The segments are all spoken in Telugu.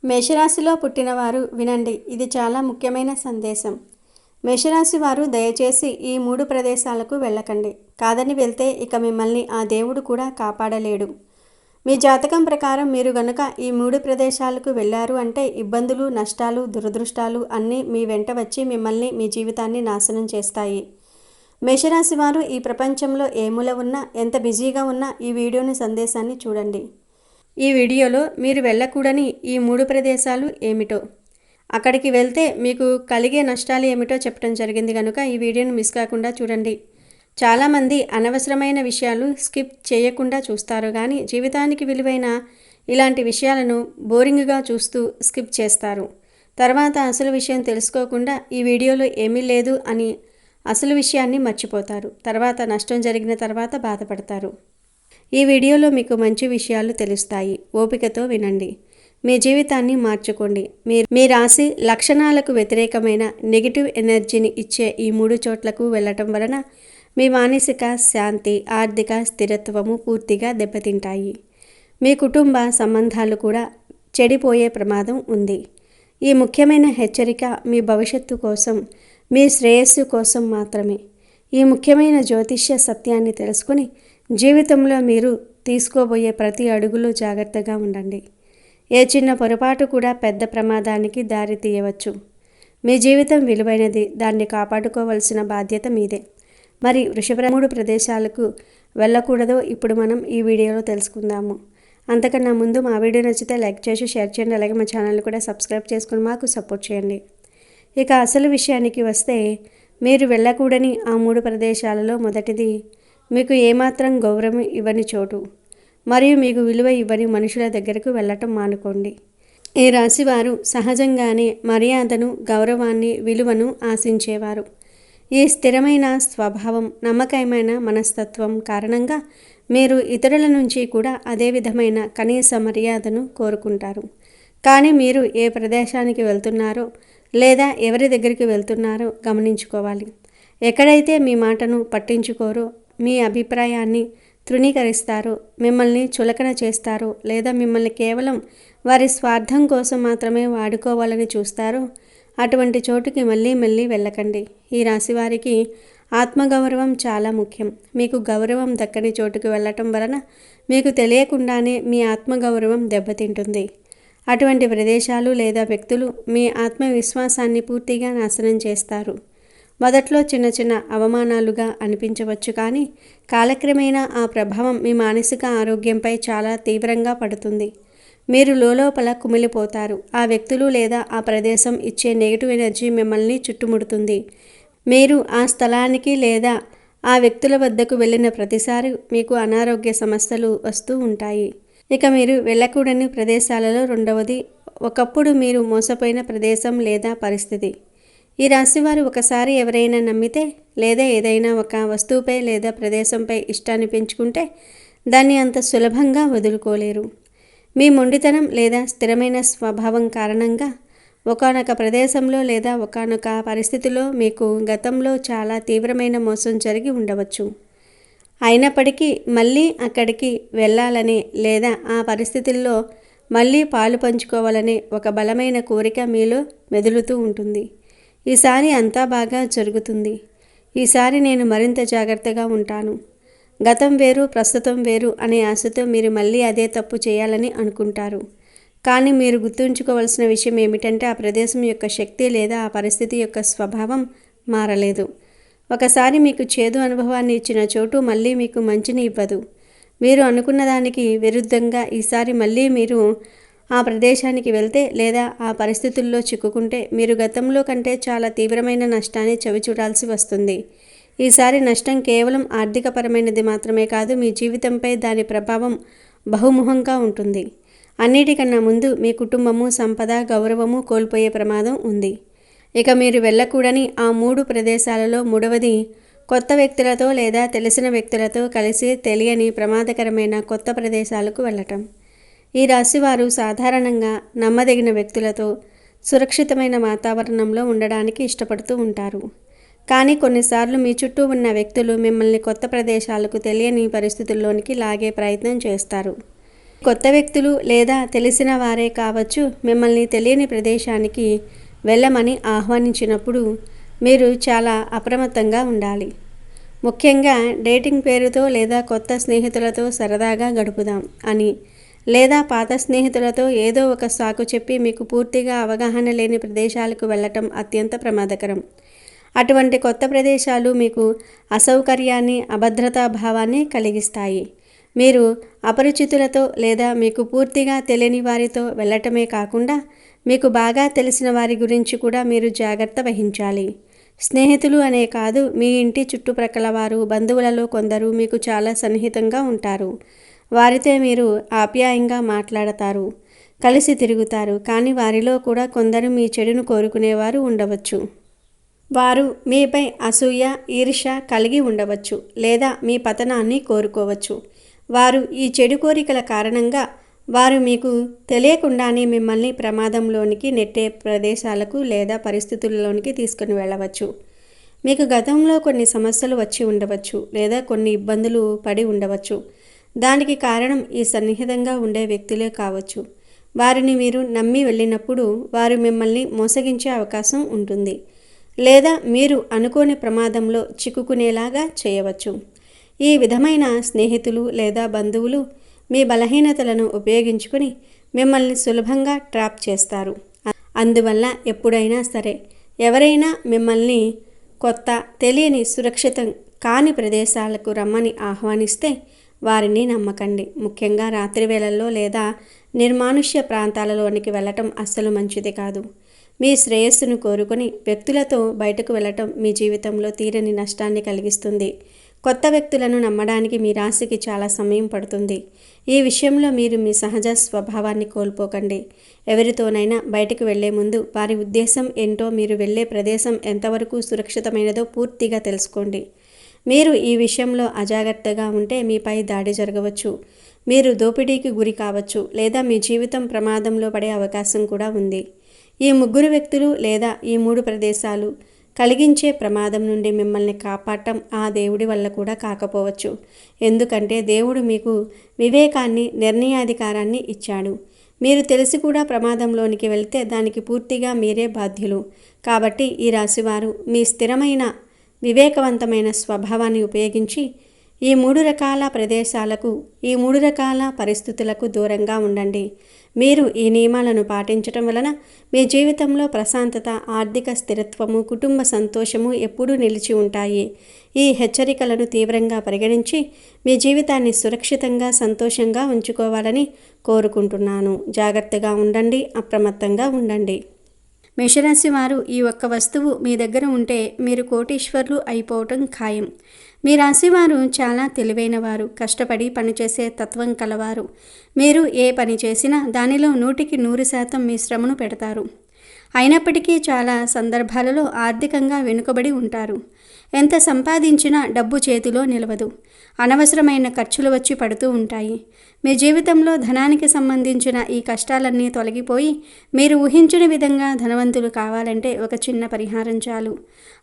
మేషరాశిలో పుట్టినవారు వినండి, ఇది చాలా ముఖ్యమైన సందేశం. మేషరాశి వారు దయచేసి ఈ 3 ప్రదేశాలకు వెళ్ళకండి. కాదని వెళ్తే ఇక మిమ్మల్ని ఆ దేవుడు కూడా కాపాడలేడు. మీ జాతకం ప్రకారం మీరు గనుక ఈ 3 ప్రదేశాలకు వెళ్ళారు అంటే ఇబ్బందులు, నష్టాలు, దురదృష్టాలు అన్నీ మీ వెంట వచ్చి మిమ్మల్ని, మీ జీవితాన్ని నాశనం చేస్తాయి. మేషరాశి వారు ఈ ప్రపంచంలో ఏ మూల ఉన్నా, ఎంత బిజీగా ఉన్నా ఈ వీడియోని సందేశాన్ని చూడండి. ఈ వీడియోలో మీరు వెళ్ళకూడని ఈ 3 ప్రదేశాలు ఏమిటో, అక్కడికి వెళ్తే మీకు కలిగే నష్టాలు ఏమిటో చెప్పడం జరిగింది కనుక ఈ వీడియోని మిస్ కాకుండా చూడండి. చాలామంది అనవసరమైన విషయాలు స్కిప్ చేయకుండా చూస్తారు, కానీ జీవితానికి విలువైన ఇలాంటి విషయాలను బోరింగ్గా చూస్తూ స్కిప్ చేస్తారు. తర్వాత అసలు విషయం తెలుసుకోకుండా ఈ వీడియోలో ఏమీ లేదు అని అసలు విషయాన్ని మర్చిపోతారు. తర్వాత నష్టం జరిగిన తర్వాత బాధపడతారు. ఈ వీడియోలో మీకు మంచి విషయాలు తెలుస్తాయి. ఓపికతో వినండి. మీ జీవితాన్ని మార్చుకోండి. మీ రాశి లక్షణాలకు వ్యతిరేకమైన నెగిటివ్ ఎనర్జీని ఇచ్చే ఈ 3 చోట్లకు వెళ్ళటం వలన మీ మానసిక శాంతి, ఆర్థిక స్థిరత్వము పూర్తిగా దెబ్బతింటాయి. మీ కుటుంబ సంబంధాలు కూడా చెడిపోయే ప్రమాదం ఉంది. ఈ ముఖ్యమైన హెచ్చరిక మీ భవిష్యత్తు కోసం, మీ శ్రేయస్సు కోసం మాత్రమే. ఈ ముఖ్యమైన జ్యోతిష్య సత్యాన్ని తెలుసుకుని జీవితంలో మీరు తీసుకోబోయే ప్రతి అడుగులో జాగ్రత్తగా ఉండండి. ఏ చిన్న పొరపాటు కూడా పెద్ద ప్రమాదానికి దారి తీయవచ్చు. మీ జీవితం విలువైనది, దాన్ని కాపాడుకోవాల్సిన బాధ్యత మీదే. మరి వృషభ 3 ప్రదేశాలకు వెళ్ళకూడదో ఇప్పుడు మనం ఈ వీడియోలో తెలుసుకుందాము. అంతకన్నా ముందు మా వీడియో నచ్చితే లైక్ చేసి షేర్ చేయండి. అలాగే మా ఛానల్ కూడా సబ్స్క్రైబ్ చేసుకుని మాకు సపోర్ట్ చేయండి. ఇక అసలు విషయానికి వస్తే, మీరు వెళ్ళకూడని ఆ 3 ప్రదేశాలలో మొదటిది మీకు ఏమాత్రం గౌరవం ఇవ్వని చోటు, మరియు మీకు విలువ ఇవ్వని మనుషుల దగ్గరకు వెళ్ళటం మానుకోండి. ఈ రాశివారు సహజంగానే మర్యాదను, గౌరవాన్ని, విలువను ఆశించేవారు. ఈ స్థిరమైన స్వభావం, నమ్మకమైన మనస్తత్వం కారణంగా మీరు ఇతరుల నుంచి కూడా అదే విధమైన కనీస మర్యాదను కోరుకుంటారు. కానీ మీరు ఏ ప్రదేశానికి వెళ్తున్నారో లేదా ఎవరి దగ్గరికి వెళ్తున్నారో గమనించుకోవాలి. ఎక్కడైతే మీ మాటను పట్టించుకోరో, మీ అభిప్రాయాన్ని తృణీకరిస్తారో, మిమ్మల్ని చులకన చేస్తారో లేదా మిమ్మల్ని కేవలం వారి స్వార్థం కోసం మాత్రమే వాడుకోవాలని చూస్తారో అటువంటి చోటుకి మళ్ళీ వెళ్ళకండి. ఈ రాశివారికి ఆత్మగౌరవం చాలా ముఖ్యం. మీకు గౌరవం దక్కని చోటుకు వెళ్ళటం వలన మీకు తెలియకుండానే మీ ఆత్మగౌరవం దెబ్బతింటుంది. అటువంటి ప్రదేశాలు లేదా వ్యక్తులు మీ ఆత్మవిశ్వాసాన్ని పూర్తిగా నాశనం చేస్తారు. మొదట్లో చిన్న అవమానాలుగా అనిపించవచ్చు, కానీ కాలక్రమేణా ఆ ప్రభావం మీ మానసిక ఆరోగ్యంపై చాలా తీవ్రంగా పడుతుంది. మీరు లోపల కుమిలిపోతారు. ఆ వ్యక్తులు లేదా ఆ ప్రదేశం ఇచ్చే నెగిటివ్ ఎనర్జీ మిమ్మల్ని చుట్టుముడుతుంది. మీరు ఆ స్థలానికి లేదా ఆ వ్యక్తుల వద్దకు వెళ్ళిన ప్రతిసారి మీకు అనారోగ్య సమస్యలు వస్తూ ఉంటాయి. ఇక మీరు వెళ్ళకూడని ప్రదేశాలలో రెండవది, ఒకప్పుడు మీరు మోసపోయిన ప్రదేశం లేదా పరిస్థితి. ఈ రాశివారు ఒకసారి ఎవరైనా నమ్మితే లేదా ఏదైనా ఒక వస్తువుపై లేదా ప్రదేశంపై ఇష్టాన్ని పెంచుకుంటే దాన్ని అంత సులభంగా వదులుకోలేరు. మీ మొండితనం లేదా స్థిరమైన స్వభావం కారణంగా ఒకానొక ప్రదేశంలో లేదా ఒకానొక పరిస్థితిలో మీకు గతంలో చాలా తీవ్రమైన మోసం జరిగి ఉండవచ్చు. అయినప్పటికీ మళ్ళీ అక్కడికి వెళ్ళాలనే లేదా ఆ పరిస్థితుల్లో మళ్ళీ పాలు పంచుకోవాలనే ఒక బలమైన కోరిక మీలో మెదులుతూ ఉంటుంది. ఈసారి అంతా బాగా జరుగుతుంది. ఈసారి నేను మరింత జాగ్రత్తగా ఉంటాను. గతం వేరు, ప్రస్తుతం వేరు అనే ఆశతో మీరు మళ్ళీ అదే తప్పు చేయాలని అనుకుంటారు. కానీ మీరు గుర్తుంచుకోవాల్సిన విషయం ఏమిటంటే, ఆ ప్రదేశం యొక్క శక్తి లేదా ఆ పరిస్థితి యొక్క స్వభావం మారలేదు. ఒకసారి మీకు చేదు అనుభవాన్ని ఇచ్చిన చోటు మళ్ళీ మీకు మంచిని ఇవ్వదు. మీరు అనుకున్న దానికి విరుద్ధంగా ఈసారి మళ్ళీ మీరు ఆ ప్రదేశానికి వెళ్తే లేదా ఆ పరిస్థితుల్లో చిక్కుకుంటే మీరు గతంలో కంటే చాలా తీవ్రమైన నష్టాన్ని చవిచూడాల్సి వస్తుంది. ఈసారి నష్టం కేవలం ఆర్థికపరమైనది మాత్రమే కాదు, మీ జీవితంపై దాని ప్రభావం బహుముఖంగా ఉంటుంది. అన్నిటికన్నా ముందు మీ కుటుంబము, సంపద, గౌరవము కోల్పోయే ప్రమాదం ఉంది. ఇక మీరు వెళ్ళకూడని ఆ 3 ప్రదేశాలలో మూడవది, కొత్త వ్యక్తులతో లేదా తెలిసిన వ్యక్తులతో కలిసి తెలియని ప్రమాదకరమైన కొత్త ప్రదేశాలకు వెళ్ళటం. ఈ రాశివారు సాధారణంగా నమ్మదగిన వ్యక్తులతో సురక్షితమైన వాతావరణంలో ఉండడానికి ఇష్టపడుతూ ఉంటారు. కానీ కొన్నిసార్లు మీ చుట్టూ ఉన్న వ్యక్తులు మిమ్మల్ని కొత్త ప్రదేశాలకు తెలియని పరిస్థితుల్లోనికి లాగే ప్రయత్నం చేస్తారు. కొత్త వ్యక్తులు లేదా తెలిసిన వారే కావచ్చు మిమ్మల్ని తెలియని ప్రదేశానికి వెళ్ళమని ఆహ్వానించినప్పుడు మీరు చాలా అప్రమత్తంగా ఉండాలి. ముఖ్యంగా డేటింగ్ పేరుతో లేదా కొత్త స్నేహితులతో సరదాగా గడుపుదాం అని లేదా పాత స్నేహితులతో ఏదో ఒక సాకు చెప్పి మీకు పూర్తిగా అవగాహన లేని ప్రదేశాలకు వెళ్ళటం అత్యంత ప్రమాదకరం. అటువంటి కొత్త ప్రదేశాలు మీకు అసౌకర్యాన్ని, అభద్రతా భావాన్ని కలిగిస్తాయి. మీరు అపరిచితులతో లేదా మీకు పూర్తిగా తెలియని వారితో వెళ్ళటమే కాకుండా మీకు బాగా తెలిసిన వారి గురించి కూడా మీరు జాగ్రత్త వహించాలి. స్నేహితులు అనే కాదు, మీ ఇంటి చుట్టుప్రక్కల వారు, బంధువులలో కొందరు మీకు చాలా సన్నిహితంగా ఉంటారు. వారితో మీరు ఆప్యాయంగా మాట్లాడతారు, కలిసి తిరుగుతారు. కానీ వారిలో కూడా కొందరు మీ చెడును కోరుకునేవారు ఉండవచ్చు. వారు మీపై అసూయ, ఈర్ష్య కలిగి ఉండవచ్చు లేదా మీ పతనాన్ని కోరుకోవచ్చు. వారు ఈ చెడు కోరికల కారణంగా వారు మీకు తెలియకుండానే మిమ్మల్ని ప్రమాదంలోనికి నెట్టే ప్రదేశాలకు లేదా పరిస్థితుల్లోనికి తీసుకుని వెళ్ళవచ్చు. మీకు గతంలో కొన్ని సమస్యలు వచ్చి ఉండవచ్చు లేదా కొన్ని ఇబ్బందులు పడి ఉండవచ్చు. దానికి కారణం ఈ సన్నిహితంగా ఉండే వ్యక్తులే కావచ్చు. వారిని మీరు నమ్మి వెళ్ళినప్పుడు వారు మిమ్మల్ని మోసగించే అవకాశం ఉంటుంది లేదా మీరు అనుకోని ప్రమాదంలో చిక్కుకునేలాగా చేయవచ్చు. ఈ విధమైన స్నేహితులు లేదా బంధువులు మీ బలహీనతలను ఉపయోగించుకుని మిమ్మల్ని సులభంగా ట్రాప్ చేస్తారు. అందువల్ల ఎప్పుడైనా సరే ఎవరైనా మిమ్మల్ని కొత్త, తెలియని, సురక్షితం కాని ప్రదేశాలకు రమ్మని ఆహ్వానిస్తే వారిని నమ్మకండి. ముఖ్యంగా రాత్రి వేళల్లో లేదా నిర్మానుష్య ప్రాంతాలలోనికి వెళ్ళటం అస్సలు మంచిది కాదు. మీ శ్రేయస్సును కోరుకొని వ్యక్తులతో బయటకు వెళ్ళటం మీ జీవితంలో తీరని నష్టాన్ని కలిగిస్తుంది. కొత్త వ్యక్తులను నమ్మడానికి మీ రాశికి చాలా సమయం పడుతుంది. ఈ విషయంలో మీరు మీ సహజ స్వభావాన్ని కోల్పోకండి. ఎవరితోనైనా బయటకు వెళ్లే ముందు వారి ఉద్దేశం ఏంటో, మీరు వెళ్ళే ప్రదేశం ఎంతవరకు సురక్షితమైనదో పూర్తిగా తెలుసుకోండి. మీరు ఈ విషయంలో అజాగ్రత్తగా ఉంటే మీపై దాడి జరగవచ్చు, మీరు దోపిడీకి గురి కావచ్చు లేదా మీ జీవితం ప్రమాదంలో పడే అవకాశం కూడా ఉంది. ఈ ముగ్గురు వ్యక్తులు లేదా ఈ 3 ప్రదేశాలు కలిగించే ప్రమాదం నుండి మిమ్మల్ని కాపాడటం ఆ దేవుడి వల్ల కూడా కాకపోవచ్చు. ఎందుకంటే దేవుడు మీకు వివేకాన్ని, నిర్ణయాధికారాన్ని ఇచ్చాడు. మీరు తెలిసి కూడా ప్రమాదంలోనికి వెళ్తే దానికి పూర్తిగా మీరే బాధ్యులు. కాబట్టి ఈ రాశివారు మీ స్థిరమైన, వివేకవంతమైన స్వభావాన్ని ఉపయోగించి ఈ 3 రకాల ప్రదేశాలకు, ఈ 3 రకాల పరిస్థితులకు దూరంగా ఉండండి. మీరు ఈ నియమాలను పాటించటం వలన మీ జీవితంలో ప్రశాంతత, ఆర్థిక స్థిరత్వము, కుటుంబ సంతోషము ఎప్పుడూ నిలిచి ఉంటాయి. ఈ హెచ్చరికలను తీవ్రంగా పరిగణించి మీ జీవితాన్ని సురక్షితంగా, సంతోషంగా ఉంచుకోవాలని కోరుకుంటున్నాను. జాగ్రత్తగా ఉండండి, అప్రమత్తంగా ఉండండి. మేషరాశి వారు ఈ ఒక్క వస్తువు మీ దగ్గర ఉంటే మీరు కోటీశ్వర్లు అయిపోవటం ఖాయం. మీ రాశివారు చాలా తెలివైన వారు, కష్టపడి పనిచేసే తత్వం కలవారు. మీరు ఏ పని చేసినా దానిలో 100కి 100% మీ శ్రమను పెడతారు. అయినప్పటికీ చాలా సందర్భాలలో ఆర్థికంగా వెనుకబడి ఉంటారు. ఎంత సంపాదించినా డబ్బు చేతిలో నిలవదు. అనవసరమైన ఖర్చులు వచ్చి పడుతూ ఉంటాయి. మీ జీవితంలో ధనానికి సంబంధించిన ఈ కష్టాలన్నీ తొలగిపోయి మీరు ఊహించిన విధంగా ధనవంతులు కావాలంటే ఒక చిన్న పరిహారం చాలు.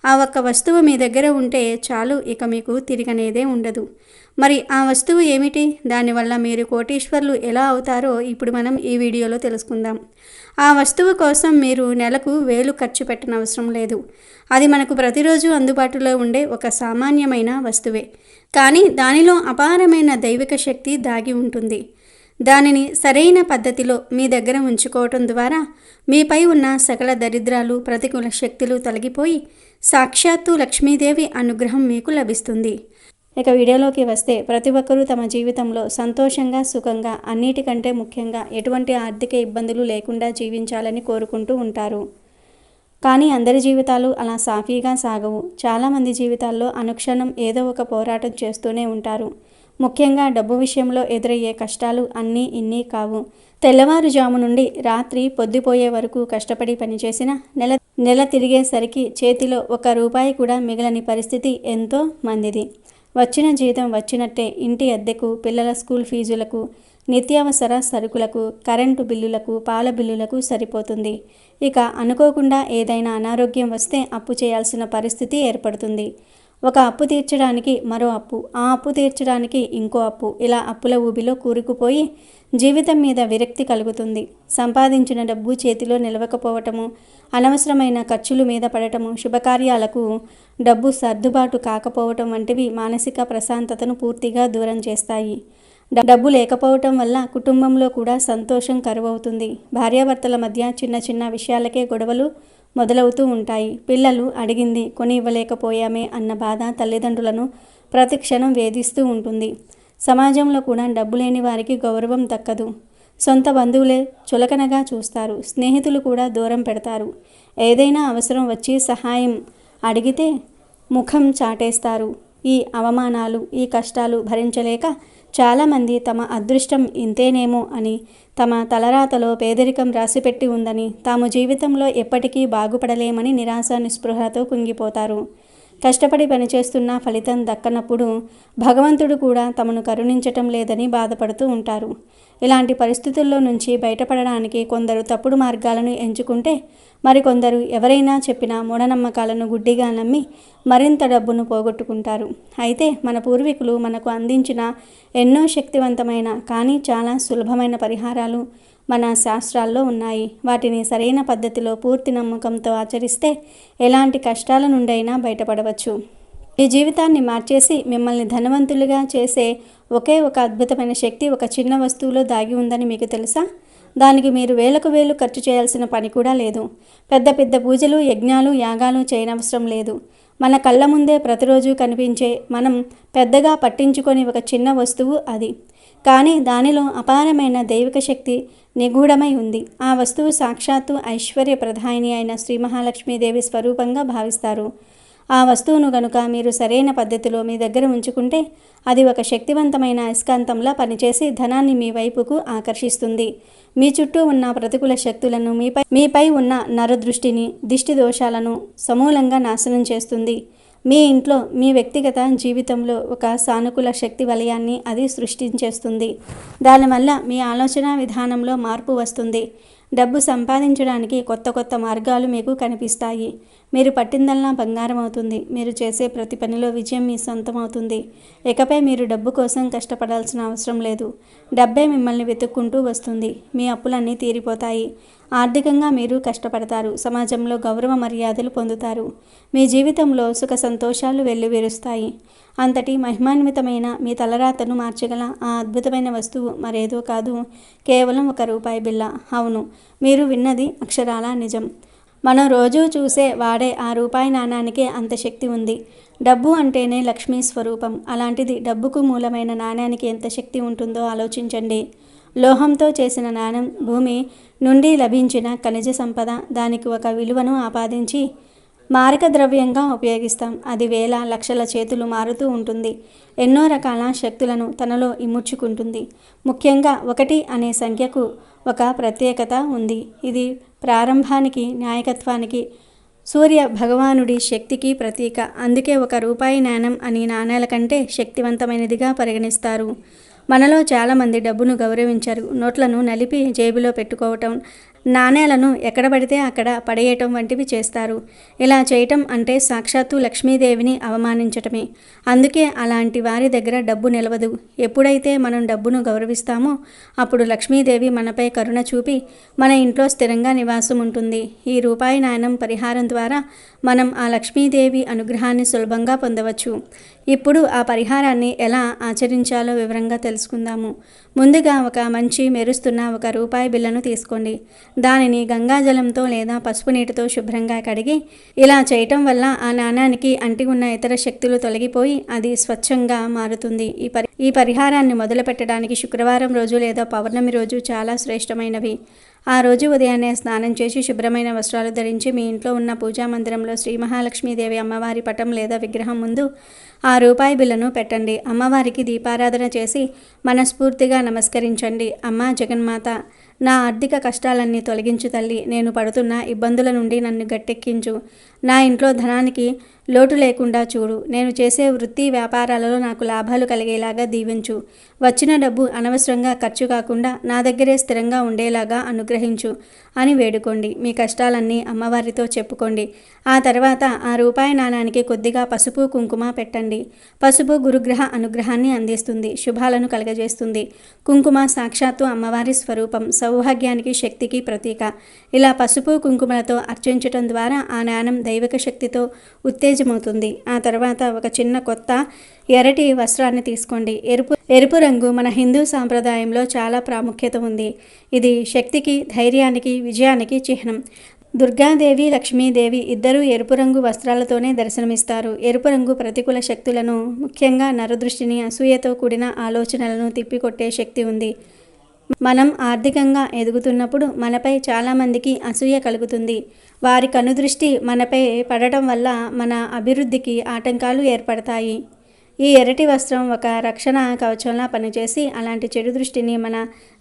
ఆ ఒక్క వస్తువు మీ దగ్గర ఉంటే చాలు, ఇక మీకు తిరగనేదే ఉండదు. మరి ఆ వస్తువు ఏమిటి? దానివల్ల మీరు కోటీశ్వర్లు ఎలా అవుతారో ఇప్పుడు మనం ఈ వీడియోలో తెలుసుకుందాం. ఆ వస్తువు కోసం మీరు నెలకు 1000 ఖర్చు పెట్టనవసరం లేదు. అది మనకు ప్రతిరోజు అందుబాటులో ఉండే ఒక సామాన్యమైన వస్తువే. కానీ దానిలో అపారమైన దైవిక శక్తి దాగి ఉంటుంది. దానిని సరైన పద్ధతిలో మీ దగ్గర ఉంచుకోవటం ద్వారా మీపై ఉన్న సకల దరిద్రాలు, ప్రతికూల శక్తులు తొలగిపోయి సాక్షాత్తు లక్ష్మీదేవి అనుగ్రహం మీకు లభిస్తుంది. ఇక వీడియోలోకి వస్తే, ప్రతి ఒక్కరూ తమ జీవితంలో సంతోషంగా, సుఖంగా, అన్నిటికంటే ముఖ్యంగా ఎటువంటి ఆర్థిక ఇబ్బందులు లేకుండా జీవించాలని కోరుకుంటూ ఉంటారు. కానీ అందరి జీవితాలు అలా సాఫీగా సాగవు. చాలామంది జీవితాల్లో అనుక్షణం ఏదో ఒక పోరాటం చేస్తూనే ఉంటారు. ముఖ్యంగా డబ్బు విషయంలో ఎదురయ్యే కష్టాలు అన్నీ ఇన్నీ కావు. తెల్లవారుజాము నుండి రాత్రి పొద్దుపోయే వరకు కష్టపడి పనిచేసిన నెల తిరిగేసరికి చేతిలో 1 రూపాయి కూడా మిగలని పరిస్థితి ఎంతో మందిది. వచ్చిన జీతం వచ్చినట్టే ఇంటి అద్దెకు, పిల్లల స్కూల్ ఫీజులకు, నిత్యావసర సరుకులకు, కరెంటు బిల్లులకు, పాల బిల్లులకు సరిపోతుంది. ఇక అనుకోకుండా ఏదైనా అనారోగ్యం వస్తే అప్పు చేయాల్సిన పరిస్థితి ఏర్పడుతుంది. ఒక అప్పు తీర్చడానికి మరో అప్పు, ఆ అప్పు తీర్చడానికి ఇంకో అప్పు, ఇలా అప్పుల ఊబిలో కూరుకుపోయి జీవితం మీద విరక్తి కలుగుతుంది. సంపాదించిన డబ్బు చేతిలో నిలవకపోవటము, అనవసరమైన ఖర్చులు మీద పడటము, శుభకార్యాలకు డబ్బు సర్దుబాటు కాకపోవటం వంటివి మానసిక ప్రశాంతతను పూర్తిగా దూరం చేస్తాయి. డబ్బు లేకపోవటం వల్ల కుటుంబంలో కూడా సంతోషం కరువవుతుంది. భార్యాభర్తల మధ్య చిన్న చిన్న విషయాలకే గొడవలు మొదలవుతూ ఉంటాయి. పిల్లలు అడిగింది కొని ఇవ్వలేకపోయామే అన్న బాధ తల్లిదండ్రులను ప్రతిక్షణం వేధిస్తూ ఉంటుంది. సమాజంలో కూడా డబ్బు లేని వారికి గౌరవం దక్కదు. సొంత బంధువులే చులకనగా చూస్తారు. స్నేహితులు కూడా దూరం పెడతారు. ఏదైనా అవసరం వచ్చి సహాయం అడిగితే ముఖం చాటేస్తారు. ఈ అవమానాలు, ఈ కష్టాలు భరించలేక చాలామంది తమ అదృష్టం ఇంతేనేమో అని, తమ తలరాతలో పేదరికం రాసిపెట్టి ఉందని, తాము జీవితంలో ఎప్పటికీ బాగుపడలేమని నిరాశ నిస్పృహలతో కుంగిపోతారు. కష్టపడి పనిచేస్తున్న ఫలితం దక్కనప్పుడు భగవంతుడు కూడా తమను కరుణించటం లేదని బాధపడుతూ ఉంటారు. ఇలాంటి పరిస్థితుల్లో నుంచి బయటపడడానికి కొందరు తప్పుడు మార్గాలను ఎంచుకుంటే, మరికొందరు ఎవరైనా చెప్పిన మూఢనమ్మకాలను గుడ్డిగా నమ్మి మరింత డబ్బును పోగొట్టుకుంటారు. అయితే మన పూర్వీకులు మనకు అందించిన ఎన్నో శక్తివంతమైన కానీ చాలా సులభమైన పరిహారాలు మన శాస్త్రాల్లో ఉన్నాయి. వాటిని సరైన పద్ధతిలో పూర్తి నమ్మకంతో ఆచరిస్తే ఎలాంటి కష్టాల నుండైనా బయటపడవచ్చు. మీ జీవితాన్ని మార్చేసి మిమ్మల్ని ధనవంతులుగా చేసే ఒకే ఒక అద్భుతమైన శక్తి ఒక చిన్న వస్తువులో దాగి ఉందని మీకు తెలుసా? దానికి మీరు వేలకు వేలు ఖర్చు చేయాల్సిన పని కూడా లేదు. పెద్ద పెద్ద పూజలు, యజ్ఞాలు, యాగాలు చేయనవసరం లేదు. మన కళ్ళ ముందే ప్రతిరోజు కనిపించే, మనం పెద్దగా పట్టించుకొని ఒక చిన్న వస్తువు అది. కానీ దానిలో అపారమైన దైవిక శక్తి నిగూఢమై ఉంది. ఆ వస్తువు సాక్షాత్తు ఐశ్వర్య ప్రధాయిని అయిన శ్రీ మహాలక్ష్మీదేవి స్వరూపంగా భావిస్తారు. ఆ వస్తువును గనుక మీరు సరైన పద్ధతిలో మీ దగ్గర ఉంచుకుంటే అది ఒక శక్తివంతమైన అయస్కాంతంలా పనిచేసి ధనాన్ని మీ వైపుకు ఆకర్షిస్తుంది. మీ చుట్టూ ఉన్న ప్రతికూల శక్తులను, మీపై ఉన్న నరదృష్టిని, దిష్టి దోషాలను సమూలంగా నాశనం చేస్తుంది. మీ ఇంట్లో, మీ వ్యక్తిగత జీవితంలో ఒక సానుకూల శక్తి వలయాన్ని అది సృష్టించేస్తుంది. దానివల్ల మీ ఆలోచన విధానంలో మార్పు వస్తుంది. డబ్బు సంపాదించడానికి కొత్త కొత్త మార్గాలు మీకు కనిపిస్తాయి. మీరు పట్టిందల్లా బంగారం అవుతుంది. మీరు చేసే ప్రతి పనిలో విజయం మీ సొంతం అవుతుంది. ఇకపై మీరు డబ్బు కోసం కష్టపడాల్సిన అవసరం లేదు. డబ్బే మిమ్మల్ని వెతుక్కుంటూ వస్తుంది. మీ అప్పులన్నీ తీరిపోతాయి. ఆర్థికంగా మీరు కష్టపడతారు. సమాజంలో గౌరవ మర్యాదలు పొందుతారు. మీ జీవితంలో సుఖ సంతోషాలు వెల్లివిరుస్తాయి. అంతటి మహిమాన్వితమైన మీ తలరాతను మార్చగల ఆ అద్భుతమైన వస్తువు మరేదో కాదు, కేవలం ₹1 బిళ్ళ. అవును, మీరు విన్నది అక్షరాల నిజం. మనం రోజూ చూసే వాడే ఆ రూపాయి నాణానికే అంత శక్తి ఉంది. డబ్బు అంటేనే లక్ష్మీ స్వరూపం. అలాంటిది డబ్బుకు మూలమైన నాణ్యానికి ఎంత శక్తి ఉంటుందో ఆలోచించండి. లోహంతో చేసిన నాణెం, భూమి నుండి లభించిన ఖనిజ సంపద, దానికి ఒక విలువను ఆపాదించి మారక ద్రవ్యంగా ఉపయోగిస్తాం. అది వేల లక్షల చేతులు మారుతూ ఉంటుంది. ఎన్నో రకాల శక్తులను తనలో ఇముడ్చుకుంటుంది. ముఖ్యంగా 1 అనే సంఖ్యకు ఒక ప్రత్యేకత ఉంది. ఇది ప్రారంభానికి, నాయకత్వానికి, సూర్య భగవానుడి శక్తికి ప్రతీక. అందుకే ₹1 నాణెం అని నాణేల కంటే శక్తివంతమైనదిగా పరిగణిస్తారు. మనలో చాలామంది డబ్బును గౌరవించరు. నోట్లను నలిపి జేబులో పెట్టుకోవటం, నాణేలను ఎక్కడ పడితే అక్కడ పడేయటం వంటివి చేస్తారు. ఇలా చేయటం అంటే సాక్షాత్తు లక్ష్మీదేవిని అవమానించటమే. అందుకే అలాంటి వారి దగ్గర డబ్బు నిలవదు. ఎప్పుడైతే మనం డబ్బును గౌరవిస్తామో అప్పుడు లక్ష్మీదేవి మనపై కరుణ చూపి మన ఇంట్లో స్థిరంగా నివాసం ఉంటుంది. ఈ ₹1 నాణెం పరిహారం ద్వారా మనం ఆ లక్ష్మీదేవి అనుగ్రహాన్ని సులభంగా పొందవచ్చు. ఇప్పుడు ఆ పరిహారాన్ని ఎలా ఆచరించాలో వివరంగా తెలుసుకుందాము. ముందుగా ఒక మంచి మెరుస్తున్న ₹1 బిళ్ళను తీసుకోండి. దానిని గంగాజలంతో లేదా పసుపు నీటితో శుభ్రంగా కడిగి, ఇలా చేయటం వల్ల ఆ నాణానికి అంటి ఉన్న ఇతర శక్తులు తొలగిపోయి అది స్వచ్ఛంగా మారుతుంది. ఈ పరిహారాన్ని మొదలు పెట్టడానికి శుక్రవారం రోజు లేదా పౌర్ణమి రోజు చాలా శ్రేష్టమైనవి. ఆ రోజు ఉదయాన్నే స్నానం చేసి శుభ్రమైన వస్త్రాలు ధరించి మీ ఇంట్లో ఉన్న పూజా మందిరంలో శ్రీ మహాలక్ష్మీదేవి అమ్మవారి పటం లేదా విగ్రహం ముందు ఆ ₹1 బిళ్ళను పెట్టండి. అమ్మవారికి దీపారాధన చేసి మనస్ఫూర్తిగా నమస్కరించండి. అమ్మా జగన్మాత, నా ఆర్థిక కష్టాలన్నీ తొలగించు తల్లి. నేను పడుతున్న ఇబ్బందుల నుండి నన్ను గట్టెక్కించు. నా ఇంట్లో ధనానికి లోటు లేకుండా చూడు. నేను చేసే వృత్తి వ్యాపారాలలో నాకు లాభాలు కలిగేలాగా దీవించు. వచ్చిన డబ్బు అనవసరంగా ఖర్చు కాకుండా నా దగ్గరే స్థిరంగా ఉండేలాగా అనుగ్రహించు అని వేడుకోండి. మీ కష్టాలన్నీ అమ్మవారితో చెప్పుకోండి. ఆ తర్వాత ఆ రూపాయి నాణానికి కొద్దిగా పసుపు కుంకుమ పెట్టండి. పసుపు గురుగ్రహ అనుగ్రహాన్ని అందిస్తుంది, శుభాలను కలగజేస్తుంది. కుంకుమ సాక్షాత్తు అమ్మవారి స్వరూపం, సౌభాగ్యానికి శక్తికి ప్రతీక. ఇలా పసుపు కుంకుమలతో అర్చించటం ద్వారా ఆ నాణం దైవిక శక్తితో ఉత్తేజమవుతుంది. ఆ తర్వాత ఒక చిన్న కొత్త ఎర్రటి వస్త్రాన్ని తీసుకోండి. ఎరుపు రంగు మన హిందూ సాంప్రదాయంలో చాలా ప్రాముఖ్యత ఉంది. ఇది శక్తికి, ధైర్యానికి, విజయానికి చిహ్నం. దుర్గాదేవి, లక్ష్మీదేవి ఇద్దరూ ఎరుపు రంగు వస్త్రాలతోనే దర్శనమిస్తారు. ఎరుపు రంగు ప్రతికూల శక్తులను, ముఖ్యంగా నరదృష్టిని, అసూయతో కూడిన ఆలోచనలను తిప్పికొట్టే శక్తి ఉంది. మనం ఆర్థికంగా ఎదుగుతున్నప్పుడు మనపై చాలామందికి అసూయ కలుగుతుంది. వారి కనుదృష్టి మనపై పడటం వల్ల మన అభివృద్ధికి ఆటంకాలు ఏర్పడతాయి. ఈ ఎర్రటి వస్త్రం ఒక రక్షణ కవచంలా పనిచేసి అలాంటి చెడు దృష్టిని మన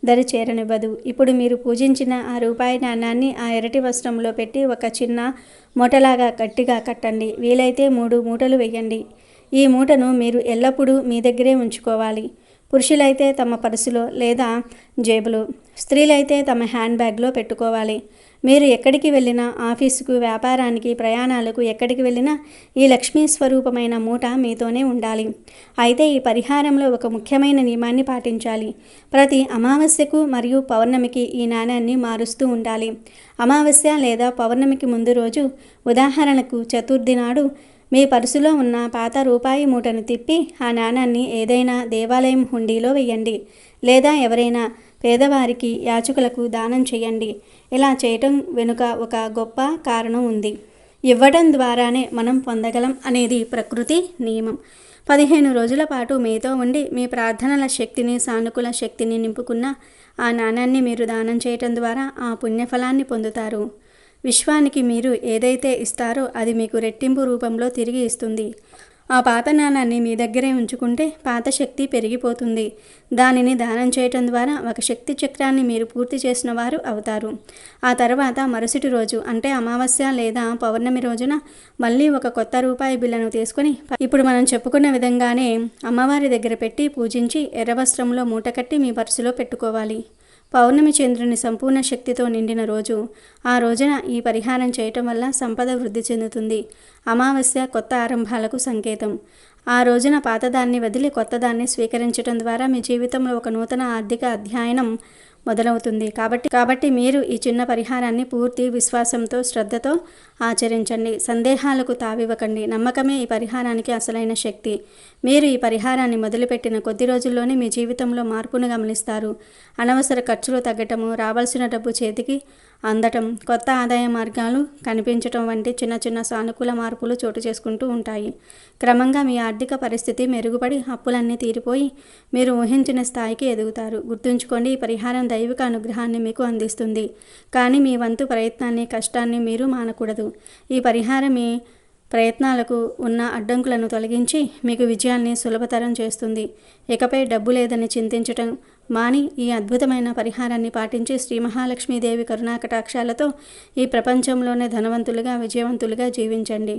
దరి చేరనివ్వదు. ఇప్పుడు మీరు పూజించిన ఆ రూపాయి నాణాన్ని ఆ ఎర్రటి వస్త్రంలో పెట్టి ఒక చిన్న మూటలాగా గట్టిగా కట్టండి. వీలైతే 3 మూటలు వేయండి. ఈ మూటను మీరు ఎల్లప్పుడూ మీ దగ్గరే ఉంచుకోవాలి. పురుషులైతే తమ పర్సులో లేదా జేబులో, స్త్రీలైతే తమ హ్యాండ్ బ్యాగ్లో పెట్టుకోవాలి. మీరు ఎక్కడికి వెళ్ళినా, ఆఫీసుకు, వ్యాపారానికి, ప్రయాణాలకు ఎక్కడికి వెళ్ళినా ఈ లక్ష్మీ స్వరూపమైన మూట మీతోనే ఉండాలి. అయితే ఈ పరిహారంలో ఒక ముఖ్యమైన నియమాన్ని పాటించాలి. ప్రతి అమావాస్యకు మరియు పౌర్ణమికి ఈ నాణ్యాన్ని మారుస్తూ ఉండాలి. అమావాస్య లేదా పౌర్ణమికి ముందు రోజు, ఉదాహరణకు చతుర్థి నాడు మీ పర్సులో ఉన్న పాత రూపాయి మూటను తిప్పి ఆ నాణాన్ని ఏదైనా దేవాలయం హుండీలో వేయండి, లేదా ఎవరైనా పేదవారికి, యాచకులకు దానం చేయండి. ఇలా చేయటం వెనుక ఒక గొప్ప కారణం ఉంది. ఇవ్వడం ద్వారానే మనం పొందగలం అనేది ప్రకృతి నియమం. 15 రోజుల పాటు మీతో ఉండి మీ ప్రార్థనల శక్తిని, సానుకూల శక్తిని నింపుకున్న ఆ నాణాన్ని మీరు దానం చేయటం ద్వారా ఆ పుణ్యఫలాన్ని పొందుతారు. విశ్వానికి మీరు ఏదైతే ఇస్తారో అది మీకు రెట్టింపు రూపంలో తిరిగి ఇస్తుంది. ఆ పాత నాణాన్ని మీ దగ్గరే ఉంచుకుంటే పాత శక్తి పెరిగిపోతుంది. దానిని దానం చేయటం ద్వారా ఒక శక్తి చక్రాన్ని మీరు పూర్తి చేసిన వారు అవుతారు. ఆ తర్వాత మరుసటి రోజు అంటే అమావాస్య లేదా పౌర్ణమి రోజున మళ్ళీ ఒక కొత్త రూపాయి బిళ్ళను తీసుకొని ఇప్పుడు మనం చెప్పుకున్న విధంగానే అమ్మవారి దగ్గర పెట్టి పూజించి ఎర్రవస్త్రంలో మూటకట్టి మీ పర్సులో పెట్టుకోవాలి. పౌర్ణమి చంద్రుని సంపూర్ణ శక్తితో నిండిన రోజు. ఆ రోజున ఈ పరిహారం చేయటం వల్ల సంపద వృద్ధి చెందుతుంది. అమావాస్య కొత్త ఆరంభాలకు సంకేతం. ఆ రోజున పాతదాన్ని వదిలి కొత్తదాన్ని స్వీకరించడం ద్వారా మీ జీవితంలో ఒక నూతన ఆర్థిక అధ్యయనం మొదలవుతుంది. కాబట్టి మీరు ఈ చిన్న పరిహారాన్ని పూర్తి విశ్వాసంతో, శ్రద్ధతో ఆచరించండి. సందేహాలకు తావివ్వకండి. నమ్మకమే ఈ పరిహారానికి అసలైన శక్తి. మీరు ఈ పరిహారాన్ని మొదలుపెట్టిన కొద్ది రోజుల్లోనే మీ జీవితంలో మార్పును గమనిస్తారు. అనవసర ఖర్చులు తగ్గటము, రావాల్సిన డబ్బు చేతికి అందటం, కొత్త ఆదాయ మార్గాలు కనిపించటం వంటి చిన్న చిన్న సానుకూల మార్పులు చోటు చేసుకుంటూ ఉంటాయి. క్రమంగా మీ ఆర్థిక పరిస్థితి మెరుగుపడి అప్పులన్నీ తీరిపోయి మీరు ఊహించిన స్థాయికి ఎదుగుతారు. గుర్తుంచుకోండి, ఈ పరిహారం దైవిక అనుగ్రహాన్ని మీకు అందిస్తుంది. కానీ మీ వంతు ప్రయత్నాన్ని, కష్టాన్ని మీరు మానకూడదు. ఈ పరిహారం మీ ప్రయత్నాలకు ఉన్న అడ్డంకులను తొలగించి మీకు విజయాన్ని సులభతరం చేస్తుంది. ఇకపై డబ్బు లేదని చింతించటం మాని ఈ అద్భుతమైన పరిహారాన్ని పాటించి శ్రీ మహాలక్ష్మీదేవి కరుణాకటాక్షాలతో ఈ ప్రపంచంలోనే ధనవంతులుగా, విజయవంతులుగా జీవించండి.